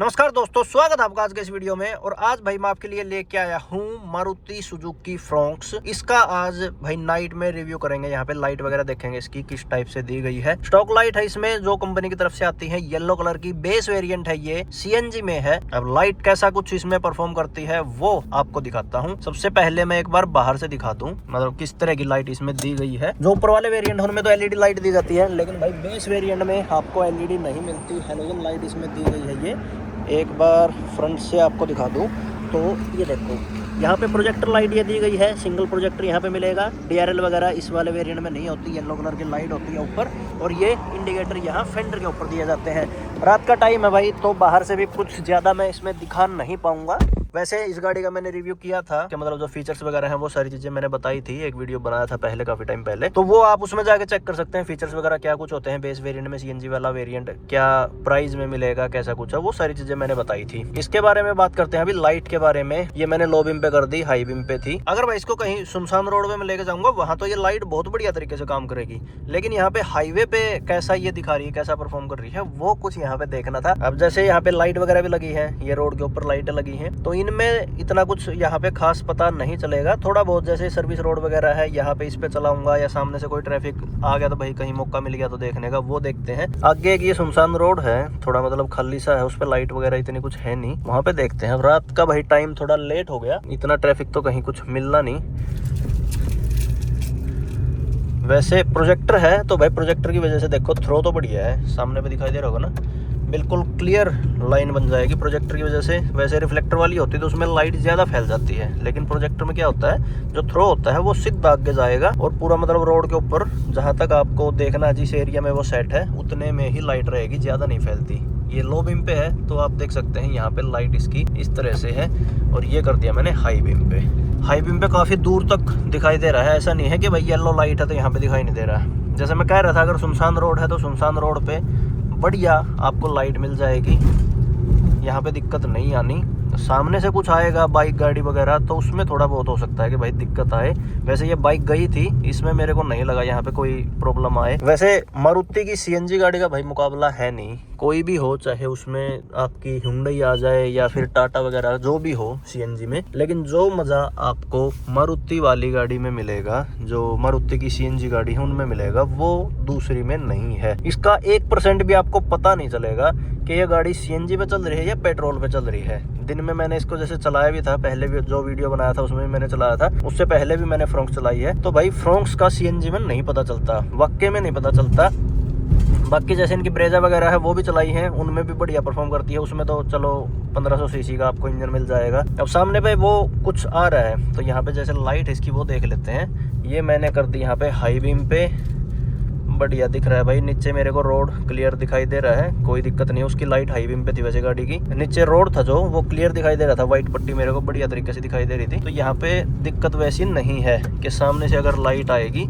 नमस्कार दोस्तों, स्वागत है आपका आज के इस वीडियो में। और आज भाई मैं आपके लिए लेके आया हूँ मारुति सुजुकी फ्रोंक्स। इसका आज भाई नाइट में रिव्यू करेंगे। यहाँ पे लाइट वगैरह देखेंगे इसकी किस टाइप से दी गई है। स्टॉक लाइट है इसमें जो कंपनी की तरफ से आती है, येलो कलर की बेस वेरिएंट है, ये सीएनजी में है। अब लाइट कैसा कुछ इसमें परफॉर्म करती है वो आपको दिखाता हूँ। सबसे पहले मैं एक बार बाहर से दिखा दूँ, मतलब किस तरह की लाइट इसमें दी गई है। जो ऊपर वाले वेरियंट उनमें तो एलईडी लाइट दी जाती है, लेकिन भाई बेस वेरियंट में आपको एलईडी नहीं मिलती, हेलोजन लाइट इसमें दी गई है। ये एक बार फ्रंट से आपको दिखा दूं तो ये देखो, यहाँ पे प्रोजेक्टर लाइट ये दी गई है। सिंगल प्रोजेक्टर यहाँ पे मिलेगा। डीआरएल वगैरह इस वाले वेरिएंट में नहीं होती, येलो कलर की लाइट होती है ऊपर। और ये इंडिकेटर यहाँ फेंडर के ऊपर दिए जाते हैं। रात का टाइम है भाई, तो बाहर से भी कुछ ज़्यादा मैं इसमें दिखा नहीं पाऊंगा। वैसे इस गाड़ी का मैंने रिव्यू किया था कि मतलब जो फीचर्स वगैरह हैं वो सारी चीज़ें मैंने बताई थी, एक वीडियो बनाया था पहले, काफ़ी टाइम पहले। तो वो आप उसमें जाके चेक कर सकते हैं फीचर्स वगैरह क्या कुछ होते हैं बेस वेरिएंट में। सीएनजी वाला वेरिएंट क्या प्राइस में मिलेगा, कैसा कुछ है, वो सारी चीज़ें मैंने बताई थी। इसके बारे में बात करते हैं अभी लाइट के बारे में। ये मैंने लो बीम पे कर दी, हाई बीम पे थी। अगर मैं इसको कहीं सुनसान रोड में लेके जाऊंगा वहाँ तो ये लाइट बहुत बढ़िया तरीके से काम करेगी, लेकिन यहाँ पे हाईवे पे कैसा ये दिखा रही है, कैसा परफॉर्म कर रही है, वो कुछ यहाँ पे देखना था। अब जैसे यहाँ पे लाइट वगैरह भी लगी है, ये रोड के ऊपर लाइटें लगी हैं, तो इनमें इतना कुछ यहाँ पे खास पता नहीं चलेगा। थोड़ा बहुत जैसे सर्विस रोड वगैरह है, यहाँ पे इस पे चलाऊंगा या सामने से कोई ट्रैफिक आ गया तो भाई कहीं मौका मिल गया तो देखने का, वो देखते हैं। आगे एक ये सुनसान रोड है, थोड़ा मतलब खाली सा है, उस पर लाइट वगैरह इतनी कुछ है नहीं, वहाँ पे देखते हैं। रात का भाई टाइम थोड़ा लेट हो गया, इतना ट्रैफिक तो कहीं कुछ मिलना नहीं। वैसे प्रोजेक्टर है तो भाई प्रोजेक्टर की वजह से देखो थ्रो तो बढ़िया है, सामने पे दिखाई दे रहा होगा ना, बिल्कुल क्लियर लाइन बन जाएगी प्रोजेक्टर की वजह से। वैसे रिफ्लेक्टर वाली होती है तो उसमें लाइट ज़्यादा फैल जाती है, लेकिन प्रोजेक्टर में क्या होता है, जो थ्रो होता है वो सीधा आगे जाएगा और पूरा मतलब रोड के ऊपर जहाँ तक आपको देखना है जिस एरिया में वो सेट है उतने में ही लाइट रहेगी, ज़्यादा नहीं फैलती। ये लो बीम पे है तो आप देख सकते हैं यहाँ पे लाइट इसकी इस तरह से है। और ये कर दिया मैंने हाई बीम पे। हाई बीम पे काफ़ी दूर तक दिखाई दे रहा है, ऐसा नहीं है कि भाई येलो लाइट है तो यहाँ पे दिखाई नहीं दे रहा है। जैसे मैं कह रहा था, अगर सुनसान रोड है तो सुनसान रोड पे बढ़िया आपको लाइट मिल जाएगी, यहाँ पे दिक्कत नहीं आनी। सामने से कुछ आएगा बाइक गाड़ी वगैरह तो उसमें थोड़ा बहुत हो सकता है कि भाई दिक्कत आए। वैसे ये बाइक गई थी, इसमें मेरे को नहीं लगा यहाँ पे कोई प्रॉब्लम आए। वैसे मारुति की सीएनजी गाड़ी का भाई मुकाबला है नहीं, कोई भी हो, चाहे उसमें आपकी हुंडई आ जाए या फिर टाटा वगैरह जो भी हो सीएनजी में, लेकिन जो मज़ा आपको मारुति वाली गाड़ी में मिलेगा, जो मारुति की सीएनजी गाड़ी है उनमें मिलेगा, वो दूसरी में नहीं है। इसका 1% भी आपको पता नहीं चलेगा कि ये गाड़ी सीएनजी पे चल रही है या पेट्रोल पे चल रही है। दिन में मैंने इसको जैसे चलाया भी था, पहले भी जो वीडियो बनाया था उसमें भी मैंने चलाया था, उससे पहले भी मैंने फ्रोंक्स चलाई है। तो भाई फ्रोंक्स का सीएनजी में नहीं पता चलता, वाकई में नहीं पता चलता। बाकी जैसे इनकी ब्रेजा वगैरह है वो भी चलाई है, उनमें भी बढ़िया परफॉर्म करती है। उसमें तो चलो 1500 सीसी का आपको इंजन मिल जाएगा। अब सामने पे वो कुछ आ रहा है तो यहाँ पे जैसे लाइट इसकी वो देख लेते हैं। ये मैंने कर दी यहाँ पे हाई बीम पे, बढ़िया दिख रहा है भाई। नीचे मेरे को रोड क्लियर दिखाई दे रहा है, कोई दिक्कत नहीं है। उसकी लाइट हाई बीम पे थी वैसे गाड़ी की, नीचे रोड था जो वो क्लियर दिखाई दे रहा था, व्हाइट पट्टी मेरे को बढ़िया तरीके से दिखाई दे रही थी। तो यहाँ पे दिक्कत वैसी नहीं है कि सामने से अगर लाइट आएगी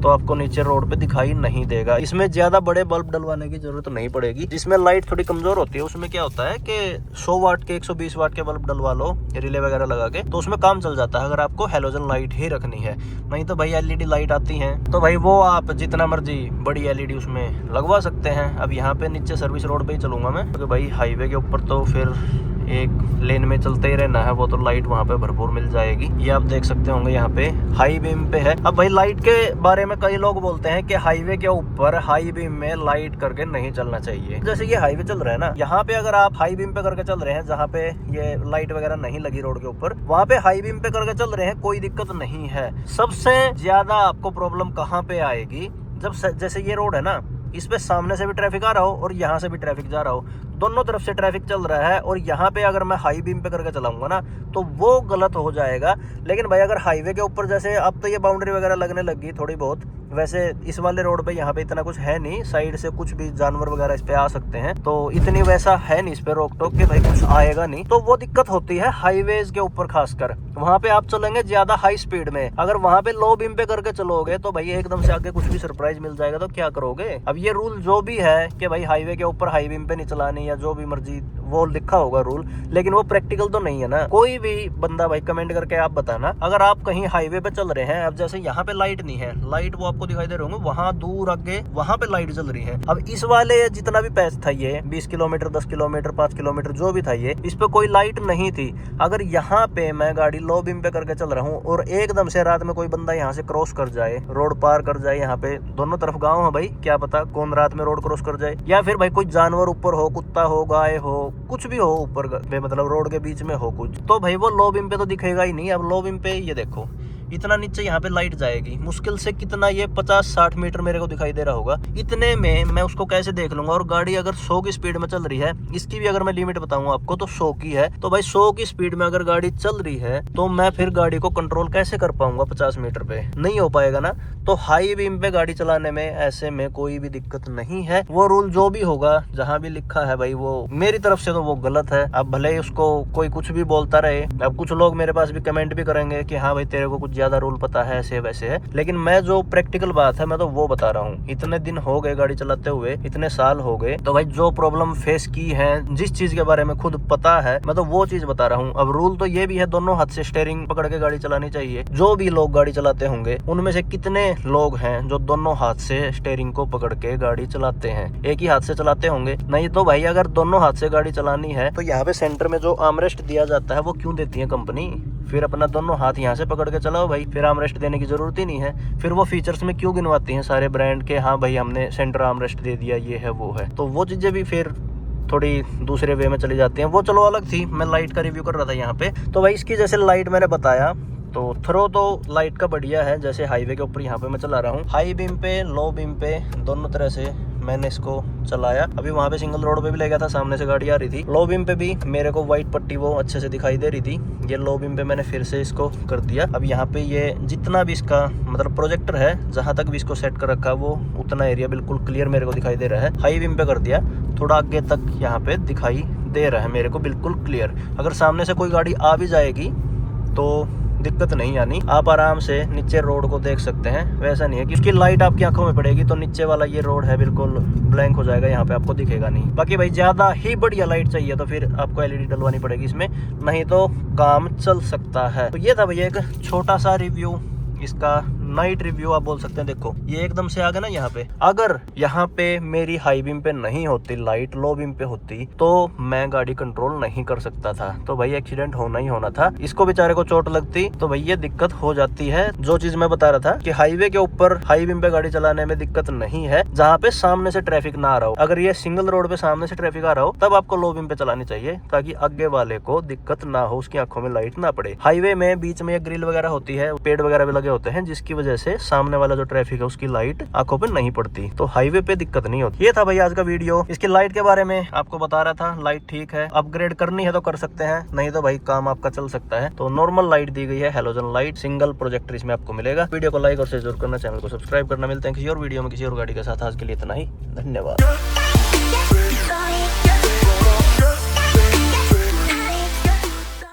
तो आपको नीचे रोड पे दिखाई नहीं देगा। इसमें ज्यादा बड़े बल्ब डलवाने की जरूरत नहीं पड़ेगी। जिसमें लाइट थोड़ी कमजोर होती है उसमें क्या होता है कि 100 वाट के 120 वाट के बल्ब डलवा लो रिले वगैरह लगा के, तो उसमें काम चल जाता है अगर आपको हेलोजन लाइट ही रखनी है। नहीं तो भाई एलईडी लाइट आती है तो भाई वो आप जितना मर्जी बड़ी एलईडी उसमें लगवा सकते हैं। अब यहाँ पे नीचे सर्विस रोड पे ही चलूंगा मैं, क्योंकि भाई हाईवे के ऊपर तो फिर एक लेन में चलते ही रहना है, वो तो लाइट वहाँ पे भरपूर मिल जाएगी। ये आप देख सकते होंगे यहाँ पे हाई बीम पे है। अब भाई लाइट के बारे में कई लोग बोलते हैं कि हाईवे के ऊपर हाई बीम में लाइट करके नहीं चलना चाहिए। जैसे ये हाईवे चल रहा है ना, यहाँ पे अगर आप हाई बीम पे करके चल रहे हैं जहाँ पे ये लाइट वगैरह नहीं लगी रोड के ऊपर, वहाँ पे हाई बीम पे करके चल रहे हैं, कोई दिक्कत नहीं है। सबसे ज्यादा आपको प्रॉब्लम कहाँ पे आएगी, जब जैसे ये रोड है ना, इस पे सामने से भी ट्रैफिक आ रहा हो और यहाँ से भी ट्रैफिक जा रहा हो, दोनों तरफ से ट्रैफिक चल रहा है, और यहाँ पे अगर मैं हाई बीम पे करके चलाऊंगा ना तो वो गलत हो जाएगा। लेकिन भाई अगर हाईवे के ऊपर जैसे अब तो ये बाउंड्री वगैरह लगने लगी थोड़ी बहुत, वैसे इस वाले रोड पे यहाँ पे इतना कुछ है नहीं, साइड से कुछ भी जानवर वगैरह इस पे आ सकते हैं, तो इतनी वैसा है नहीं इस पे रोक टोक के भाई कुछ आएगा नहीं। तो वो दिक्कत होती है हाईवेज के ऊपर, खासकर वहाँ पे आप चलेंगे ज्यादा हाई स्पीड में। अगर वहाँ पे लो बीम पे करके चलोगे तो भाई एकदम से आगे कुछ भी सरप्राइज मिल जाएगा तो क्या करोगे। अब ये रूल जो भी है कि भाई हाईवे के ऊपर हाई बीम पे नहीं चलानी या जो भी मर्जी वो लिखा होगा रूल, लेकिन वो प्रैक्टिकल तो नहीं है ना। कोई भी बंदा भाई कमेंट करके आप बताना, अगर आप कहीं हाईवे पे चल रहे हैं, अब जैसे यहाँ पे लाइट नहीं है, लाइट वो आपको दिखाई दे रहे होंगे, वहां दूर आगे वहां पे लाइट जल रही है। अब इस वाले जितना भी पैच था, ये 20 किलोमीटर 10 किलोमीटर 5 किलोमीटर जो भी था, ये इस पे कोई लाइट नहीं थी। अगर यहाँ पे मैं गाड़ी लो बीम पे करके चल रहा हूँ और एकदम से रात में कोई बंदा यहाँ से क्रॉस कर जाए, रोड पार कर जाए, यहाँ पे दोनों तरफ गांव है भाई, क्या पता कौन रात में रोड क्रॉस कर जाए, या फिर भाई कोई जानवर ऊपर हो, कुत्ता हो, गाय हो, कुछ भी हो ऊपर मतलब रोड के बीच में हो कुछ, तो भाई वो लो बीम पे तो दिखेगा ही नहीं। अब लो बीम पे ये देखो इतना नीचे यहाँ पे लाइट जाएगी, मुश्किल से कितना ये 50-60 मीटर मेरे को दिखाई दे रहा होगा, इतने में मैं उसको कैसे देख लूंगा। और गाड़ी अगर 100 की स्पीड में चल रही है, इसकी भी अगर मैं लिमिट बताऊं आपको तो 100 की है, तो भाई 100 की स्पीड में अगर गाड़ी चल रही है तो मैं फिर गाड़ी को कंट्रोल कैसे कर पाऊंगा 50 मीटर पे, नहीं हो पाएगा ना। तो हाई बीम पे गाड़ी चलाने में ऐसे में कोई भी दिक्कत नहीं है। वो रूल जो भी होगा, जहाँ भी लिखा है भाई, वो मेरी तरफ से तो वो गलत है। अब भले ही उसको कोई कुछ भी बोलता रहे, अब कुछ लोग मेरे पास भी कमेंट भी करेंगे कि हाँ भाई तेरे को कुछ ज्यादा रूल पता है, ऐसे वैसे है, लेकिन मैं जो प्रैक्टिकल बात है मैं तो वो बता रहा हूँ। इतने दिन हो गए गाड़ी चलाते हुए, इतने साल हो गए, तो भाई जो प्रॉब्लम फेस की है, जिस चीज के बारे में खुद पता है, मैं तो वो चीज बता रहा हूँ। अब रूल तो ये भी है, दोनों हाथ से स्टीयरिंग पकड़ के गाड़ी चलानी चाहिए। जो भी लोग गाड़ी चलाते होंगे उनमें से कितने लोग हैं जो दोनों हाथ से स्टीयरिंग को पकड़ के गाड़ी चलाते हैं, एक ही हाथ से चलाते होंगे? नहीं तो भाई अगर दोनों हाथ से गाड़ी चलानी है तो यहाँ पे सेंटर में जो आर्मरेस्ट दिया जाता है वो क्यों देती है कंपनी? फिर अपना दोनों हाथ यहाँ से पकड़ के चलाओ भाई, फिर आर्मरेस्ट देने की जरूरत ही नहीं है। फिर वो फीचर्स में क्यों गिनवाती हैं सारे ब्रांड के, हाँ भाई हमने सेंटर आर्मरेस्ट दे दिया, ये है वो है, तो वो चीजें भी फिर थोड़ी दूसरे वे में चली जाती हैं। वो चलो अलग थी, मैं लाइट का रिव्यू कर रहा था यहाँ पे। तो भाई इसकी जैसे लाइट मैंने बताया, तो थ्रो तो लाइट का बढ़िया है। जैसे हाईवे के ऊपर यहाँ पे मैं चला रहा हूँ, हाई बीम पे लो बीम पे दोनों तरह से मैंने इसको चलाया। अभी वहाँ पे सिंगल रोड पे भी ले गया था, सामने से गाड़ी आ रही थी। लो बीम पे भी मेरे को व्हाइट पट्टी वो अच्छे से दिखाई दे रही थी। ये लो बीम पे मैंने फिर से इसको कर दिया। अब यहाँ पे ये जितना भी इसका मतलब प्रोजेक्टर है, जहाँ तक भी इसको सेट कर रखा, वो उतना एरिया बिल्कुल क्लियर मेरे को दिखाई दे रहा है। हाई बीम पे कर दिया, थोड़ा आगे तक यहाँ पे दिखाई दे रहा है मेरे को बिल्कुल क्लियर। अगर सामने से कोई गाड़ी आ भी जाएगी तो दिक्कत नहीं आनी, आप आराम से नीचे रोड को देख सकते हैं। वैसा नहीं है कि उसकी लाइट आपकी आंखों में पड़ेगी तो नीचे वाला ये रोड है बिल्कुल ब्लैंक हो जाएगा, यहाँ पे आपको दिखेगा नहीं। बाकी भाई ज्यादा ही बढ़िया लाइट चाहिए तो फिर आपको एलईडी डलवानी पड़ेगी इसमें, नहीं तो काम चल सकता है। तो ये था भैया एक छोटा सा रिव्यू, इसका नाइट रिव्यू आप बोल सकते हैं। देखो ये एकदम से आ गया ना यहाँ पे, अगर यहाँ पे मेरी हाई बीम पे नहीं होती लाइट, लो बीम पे होती, तो मैं गाड़ी कंट्रोल नहीं कर सकता था, तो भाई एक्सीडेंट होना ही होना था। इसको बेचारे को चोट लगती तो भाई ये दिक्कत हो जाती है। जो चीज मैं बता रहा था कि हाईवे के ऊपर हाई बीम पे गाड़ी चलाने में दिक्कत नहीं है, जहाँ पे सामने से ट्रैफिक ना आ रहा हो। अगर ये सिंगल रोड पे सामने से ट्रैफिक आ रहा हो तब आपको लो बीम पे चलानी चाहिए, ताकि आगे वाले को दिक्कत ना हो, उसकी आंखों में लाइट ना पड़े। हाईवे में बीच में ग्रिल वगैरह होती है, पेड़ वगैरह भी लगे होते हैं, जिसकी वजह से सामने वाला जो ट्रैफिक है उसकी लाइट आंखों पे नहीं पड़ती, तो हाईवे पे दिक्कत नहीं होती। ये था भाई आज का वीडियो, इसकी लाइट के बारे में आपको बता रहा था। लाइट ठीक है, अपग्रेड करनी है तो कर सकते हैं, नहीं तो भाई काम आपका चल सकता है। तो नॉर्मल लाइट दी गई है, हैलोजन लाइट, सिंगल प्रोजेक्टर इसमें आपको मिलेगा। वीडियो को लाइक और शेयर जरूर करना, चैनल को सब्सक्राइब करना। मिलते हैं किसी और वीडियो में किसी और गाड़ी के साथ। आज के लिए इतना ही, धन्यवाद।